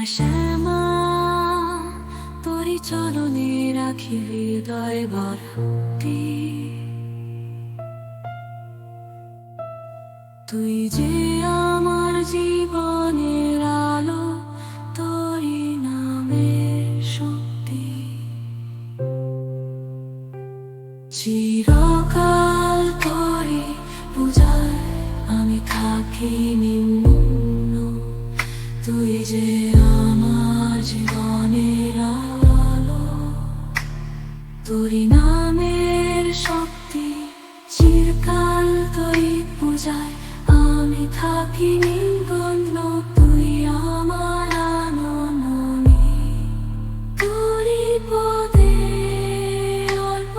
শ্যামা তোরি চরণে রাখি হৃদয় ভর্তি। তুই যে আমার জীবনের আলো, তোরি নামের শক্তি। চিরকাল তোরি পূজায় আমি থাকি নিম্ন। তুই যে আমার জীবনের আলো, তোরি নামের শক্তি। চিরকাল তোরি পূজায় আমি থাকি নিম্ন। তুই আমার আনমনি, তোরি পদে অল্প,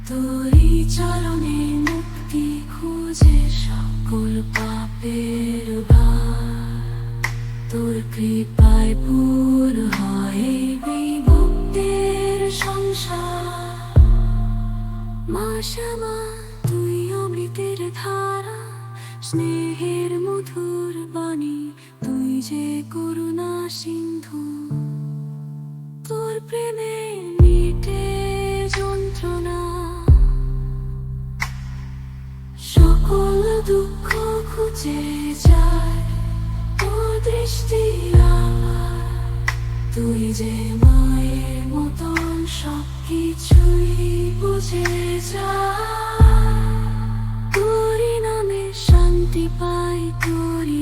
তোরি চরণে মুক্তি খুঁজে সকল পাপের ভার। তোর কৃপায় পুর হয় বিভক্তের সংসার। মা শ্যামা তুই অমৃতের ধারা, স্নেহের মধুর বাণী। তুই যে করুণা সিন্ধু, তোর প্রেমে মিটে যন্ত্রণা। সকল দুঃখ খুঁজে যায় তোর দৃষ্টি আমার। তুই যে মায়ের মতন সব কিছুই বুঝে যায়। তোরি নামে শান্তি পাই, তোরি